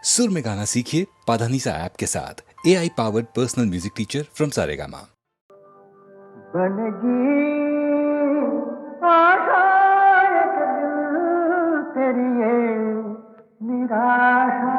सुर में गाना सीखिए पाधानीसा ऐप के साथ। AI powered personal music teacher from Saregama. बनगी आशा एक दिल तेरी ये निराशा,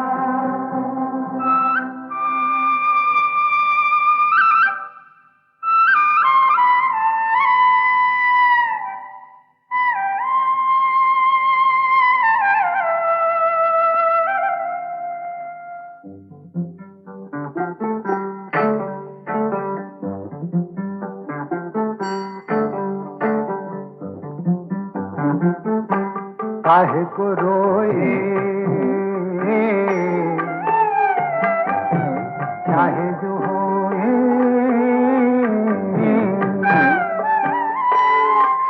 काहे को रोए चाहे जो होए,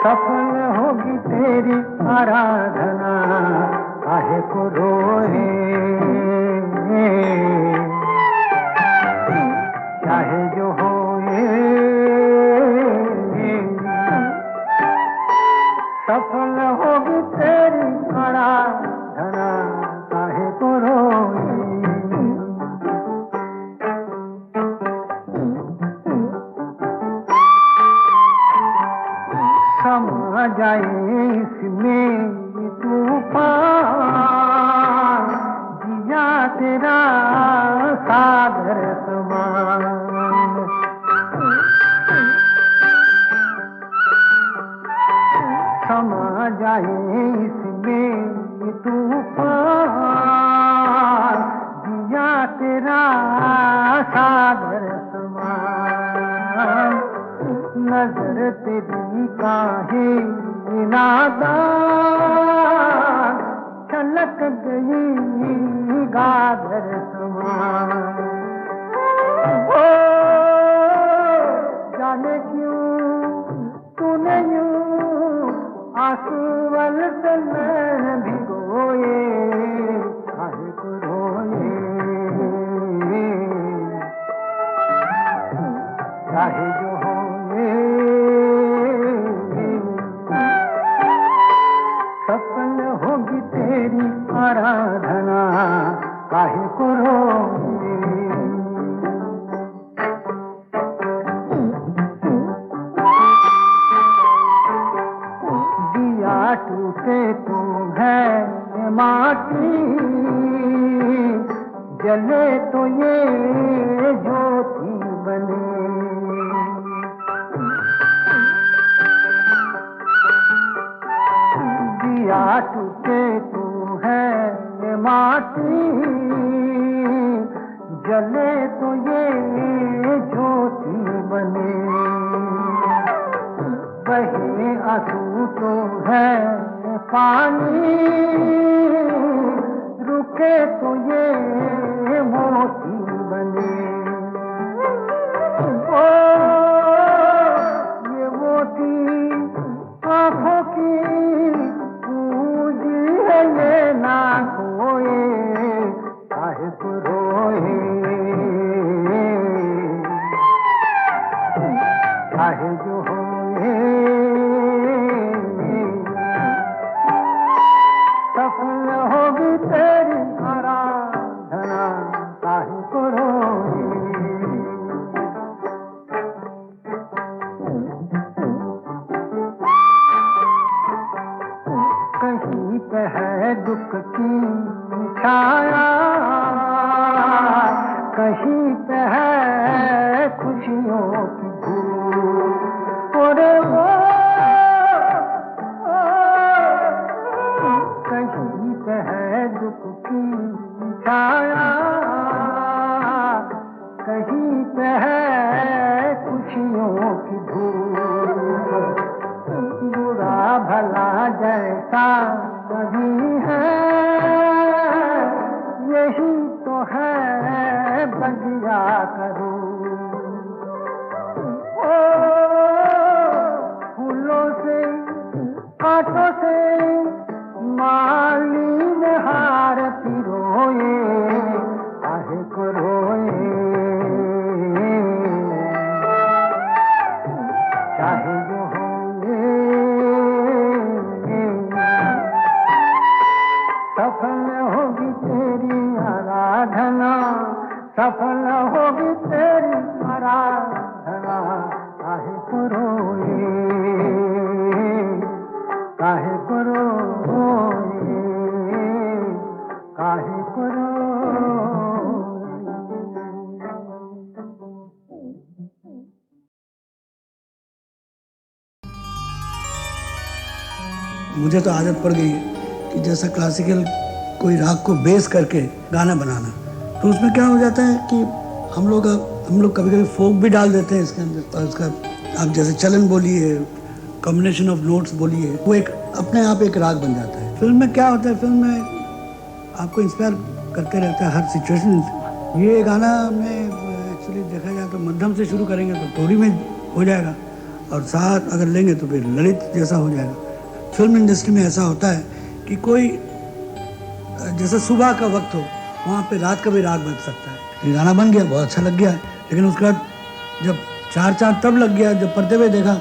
सफल होगी तेरी आराधना। काहे को रोए चाहे जो होए, सफल होगी तेरी आराधना। काहे को रोए समा जाए इसमें तूफान, जिया तेरा सागर समान। समा जाए इसमें तूफान, जिया तेरा सागर समान। नजर तेरी काहे नादान, छलक गई गागर समान। ओ जाने क्यों तूने यूं आंसुअल से मैं भिगोए। काहे को रोए चाहे जो होए, सफल होगी तेरी आराधना। काहे को रोए दिया टूटे तू है माटी, जले तो ये ज्योति बने। दिया टूटे तू है माटी, जले तो ये ज्योति बने। बहे आंसू तो है पानी, रुके तो ये मोती बने। ओ ये मोती आंखों की पूंजी है, ये ना खोए। काहे को रोए चाहे जो होए, सफल होगी तेरी आराधना। काहे को रोए कहीं पे है दुख की छाया, कहीं पे है खुशियों की धूप। और वो कहीं पे है दुख की छाया, कहीं पे है खुशियों की धूप। बुरा भला जैसा कभी है, यही तो है बगिया करूं। ओ फूलों से कांटों से माली में हार पिरोए। काहे को रोए चाहे जो होए, सफल होगी तेरी आराधना। साधना सफल होगी तेरी आराधना। काहे को रोए, काहे को रोए, काहे को रोए। मुझे तो आदत पड़ गई है कि जैसा क्लासिकल कोई राग को बेस करके गाना बनाना, तो उसमें क्या हो जाता है कि हम लोग कभी कभी फोक भी डाल देते हैं इसके अंदर, और उसका आप जैसे चलन बोलिए, कॉम्बिनेशन ऑफ नोट्स बोलिए, वो एक अपने आप एक राग बन जाता है। फिल्म में क्या होता है, फिल्म में आपको इंस्पायर करते रहता है हर सिचुएशन से। ये गाना में एक्चुअली देखा जाए तो मध्यम से शुरू करेंगे तो थोड़ी में हो जाएगा, और साथ अगर लेंगे तो फिर ललित जैसा हो जाएगा। फिल्म इंडस्ट्री में ऐसा होता है कि कोई जैसे सुबह का वक्त हो, वहाँ पे रात का भी राग बज सकता है। ये गाना बन गया, बहुत अच्छा लग गया, लेकिन उसके बाद जब चार तब लग गया जब पर्दे पे देखा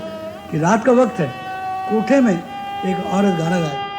कि रात का वक्त है, कोठे में एक औरत गाना गाए।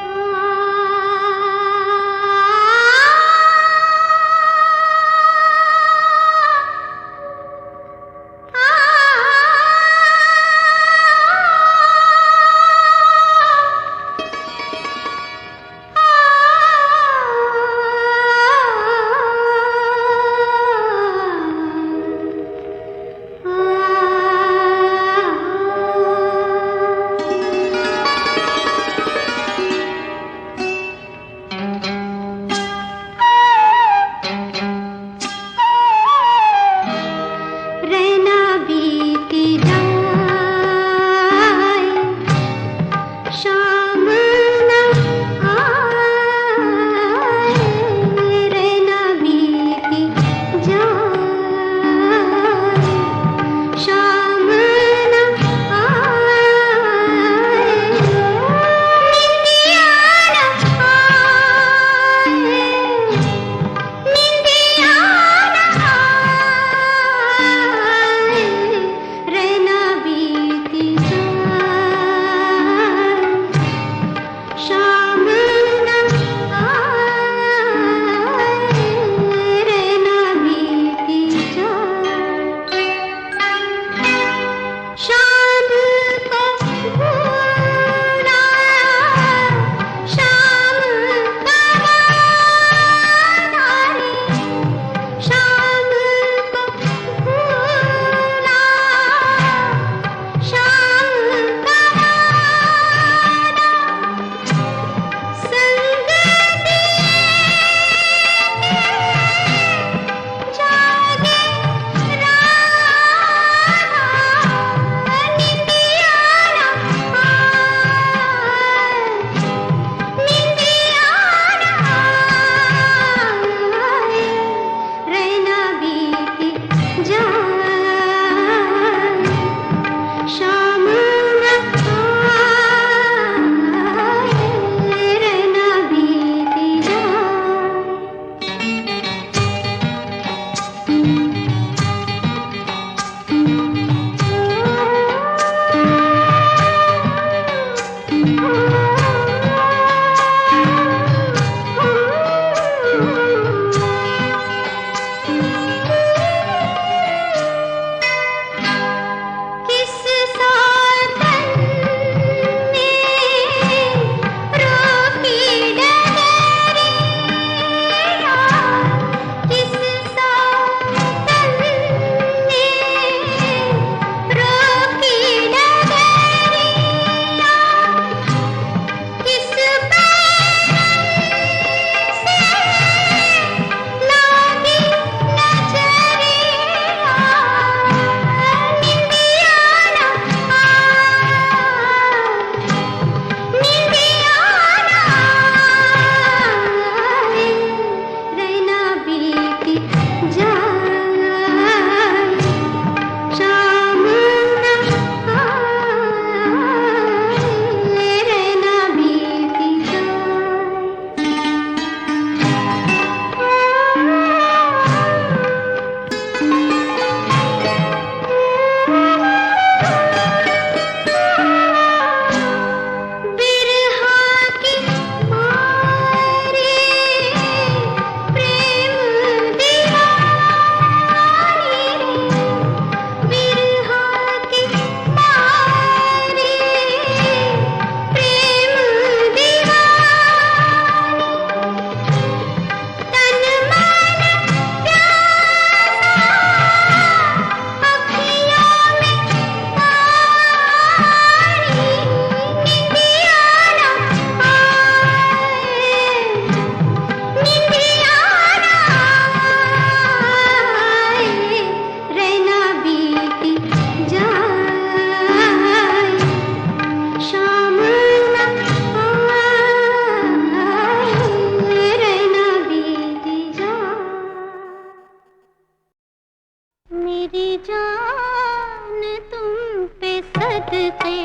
मेरी जान तुम पे सदके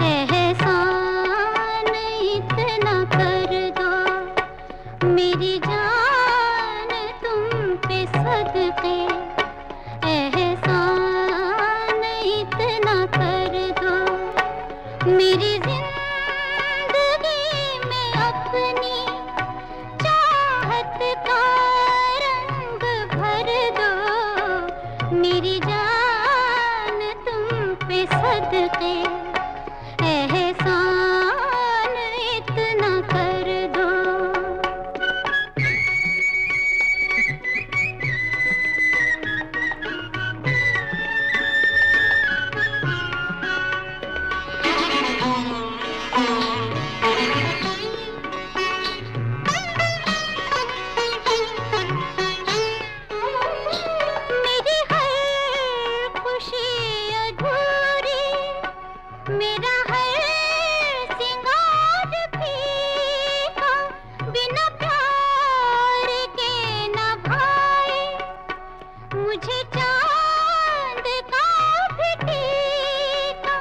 एहसान इतना कर दो। मेरी जान तुम पे सदके एहसान इतना कर दो। मेरी जिंदगी में अपनी चाहत का रंग भर दो। मेरी जान तुम पे सदके एहसान इतना कर दो। मेरी हर खुशी अधूरी, मेरा हर सिंगार फीका, बिना प्यार के न भाए मुझे चांद का भी टीका।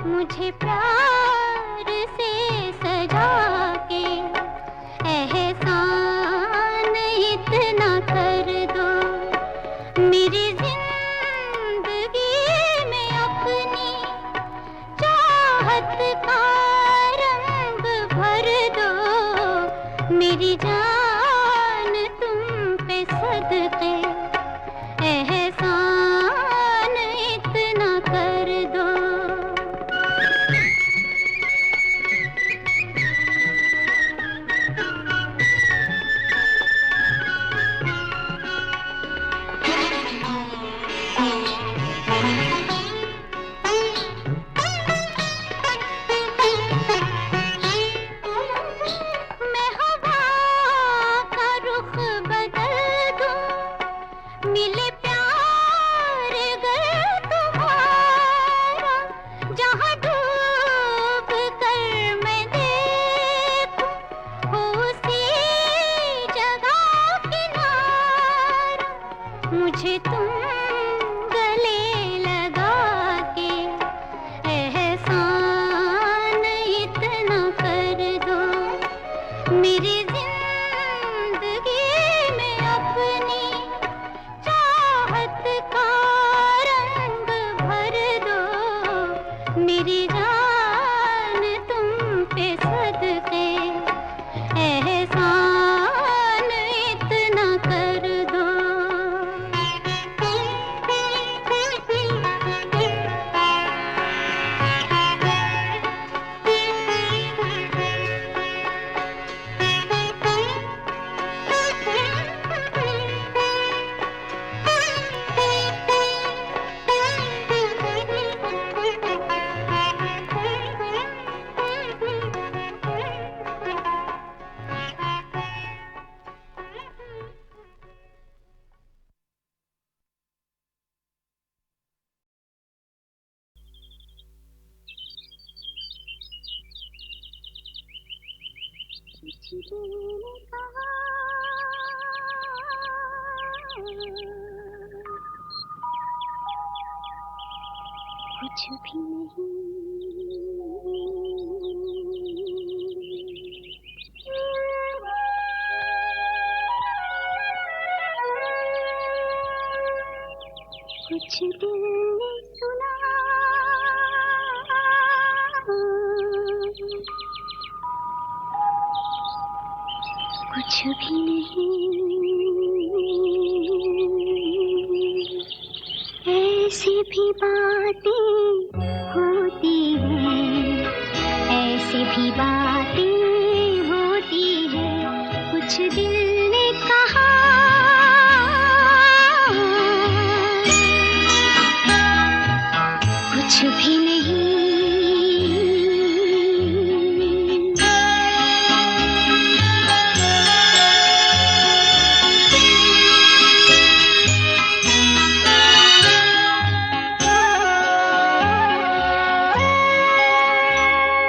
मुझे प्यार से सजा के एहसान इतना कर दो। मेरी जिंदगी में अपनी चाहत का रंग भर दो। मेरी जान तुम पे सदके एहसान इतना कर दो। मैं हवा का रुख बदल दूं, मिले प्यार गर तुम्हारा। जहाँ डूब कर मैं देखूं, हो उसी जगह किनारा। मुझे तुम गले लगा के एहसान इतना कर दो। मेरी जिंदगी में अपनी चाहत का रंग भर दो। मेरी जान तुम पे सदके एहसान इतना कर दो। कुछ दिन कहा कुछ भी नहीं। कुछ दिल ने सुना कुछ भी नहीं। ऐसी भी बातें होती हैं, ऐसी भी बातें होती हैं। कुछ दिल ने कहा कुछ भी नहीं।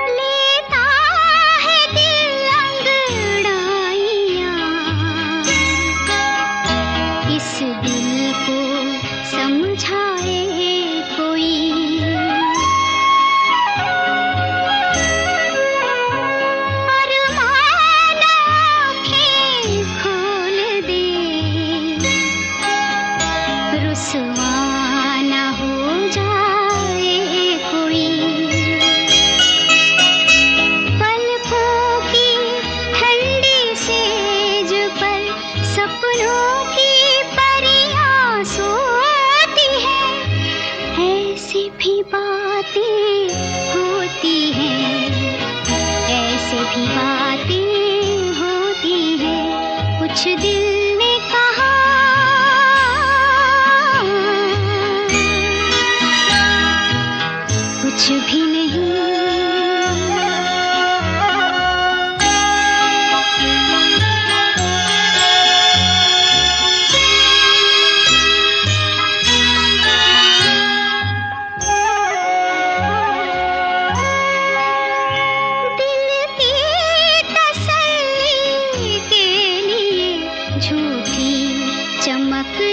लेता है दिल अंगड़ाइयाँ सपनों की परियां सोती हैं, ऐसी भी बातें होती हैं, ऐसे भी बातें होती हैं। कुछ दिल ने कहा, कुछ भी नहीं।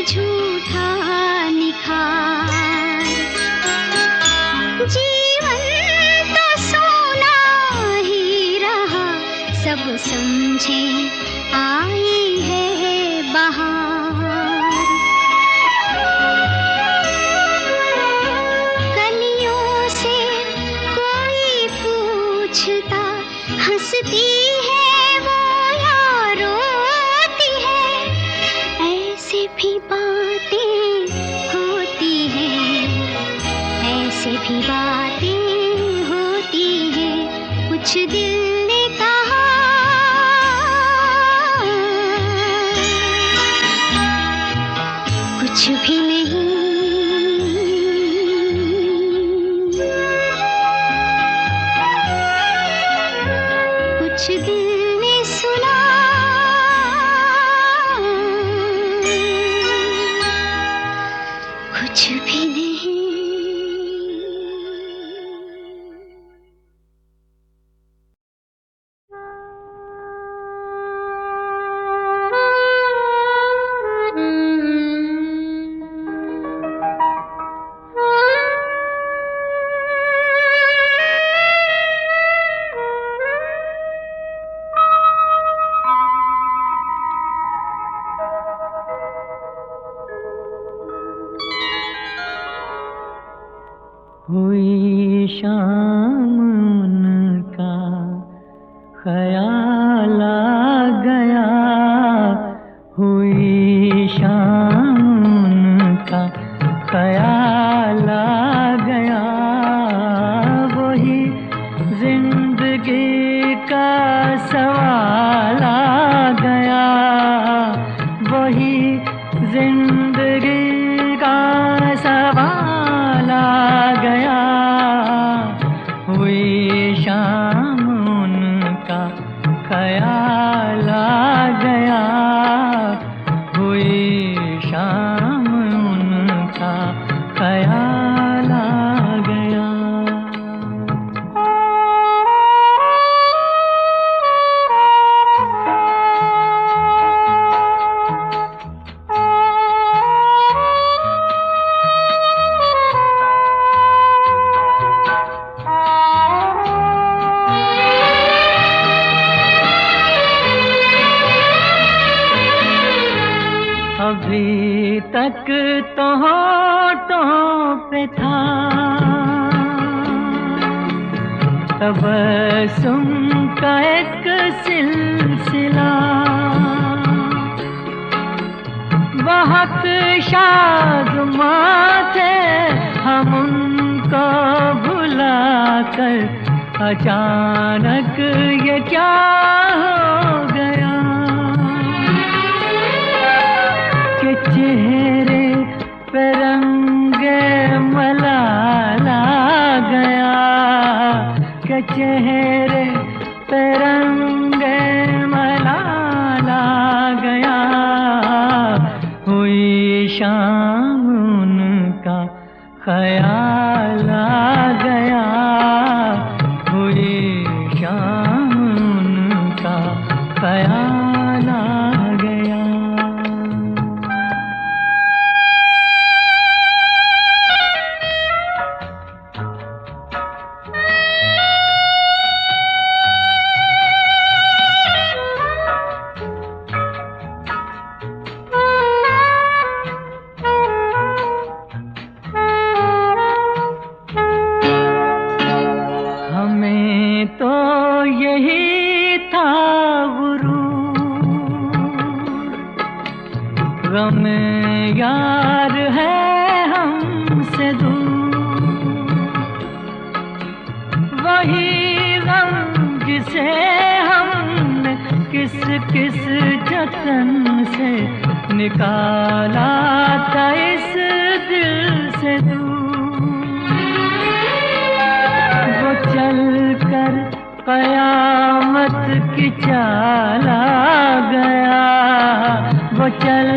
झूठा निखार, जीवन तो सोना ही रहा, सब समझे आई है बहार। कलियों से कोई पूछता, हंसती है वो या रोती है, ऐसे भी बातें होती हैं, ऐसे भी बातें होती हैं। कुछ दिल ने कहा, कुछ भी नहीं। कुछ दिल ने सुना, कुछ भी नहीं। हुई शाम उनका ख्याल आ गया, हुई शाम उनका ख्याल आ गया, वही जिंदगी का सवाल आ गया, वही जिंदगी का सवाल आ गया। हुई शाम उनका ख्याल आ गया, हुई शाम उनका ख्याल आ गया। अभी तक तो होठों पे था तबस्सुम का एक सिलसिला, बहुत शादमा थे हम उनको भुला कर, अचानक ये क्या हो गया कि चेहरे पे रंगे मलाल आ गया, कि चेहरे पे रंगे मलाल आ गया। हुई शाम उनका ख्याल आ गया, हुई शाम उनका ख्याल आ गया। गम यार है हमसे दूर, वही गम जिसे हमने किस किस जतन से निकाला था इस दिल से दूर। वो चल कर कयामत की चाला गया, वो चल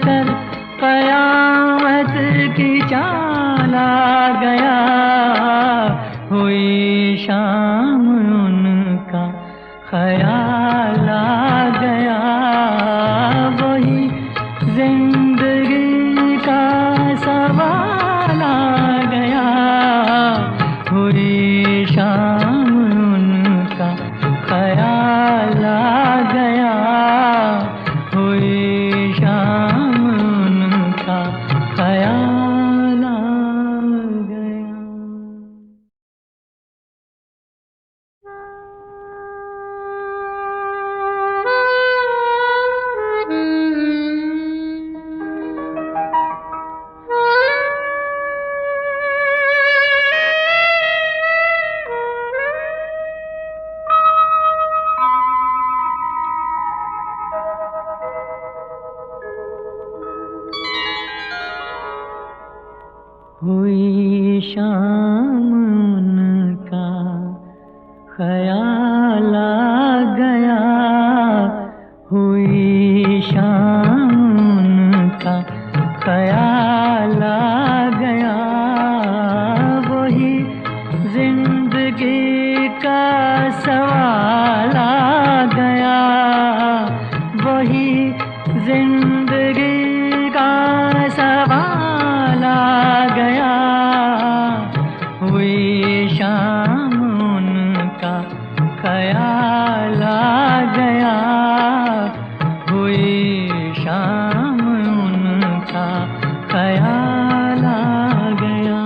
कर कयामत की चाला गया। हुई शाम उनका ख्याल आ गया, वही जिंदगी का सवाल आ गया। हुई शाम उनका ख्याल आ गया, हुई शाम उनका ख्याल आ गया। हुई शाम उनका ख्याल आ गया, हुई शाम उनका ख्याल आ गया। वही जिंदगी का सवाल आ गया, वही जिंदगी का सवाल आ गया। हुई शाम उनका ख्याल आ गया, हुई शाम उनका ख्याल आ गया।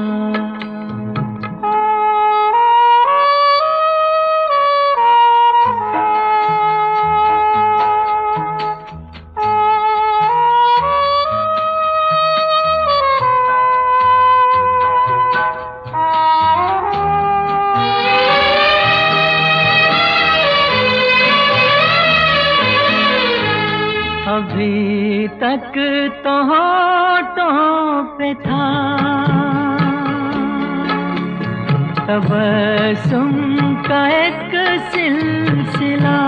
अभी तक तो होठों पे था तबस्सुम का एक सिलसिला,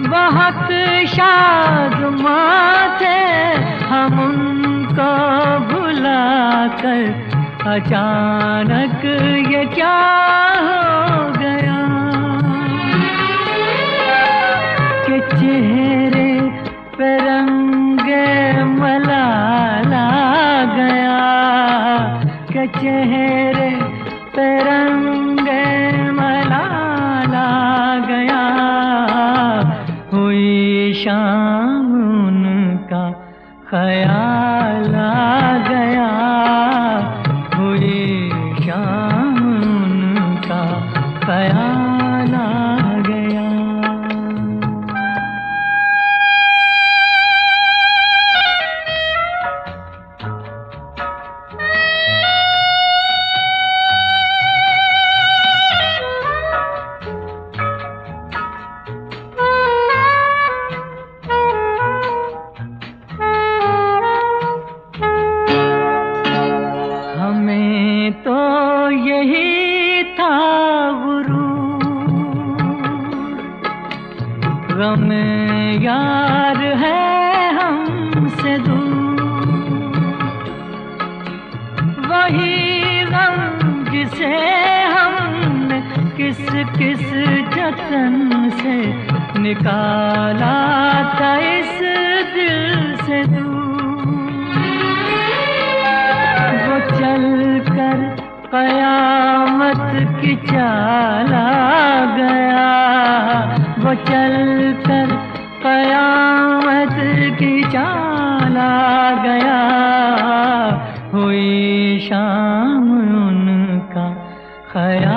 बहुत शादमां थे हम उनको भुला कर। अचानक ये क्या हो गया कि चेहरे पे रंगे मलाल आ गया, कि चेहरे पे रंगे मलाल आ गया। हुई शाम उनका ख्याल आ गया, हुई शाम उनका ख्याल आ गया। हमें तो यही था गुरूर, गम यार है हमसे दूर, वही गम जिसे हमने किस किस जतन से निकाला था इस दिल से दूर। वो चल कर कयामत की चाल आ गया, वो चल कर कयामत की चाल आ गया। हुई शाम उनका ख्याल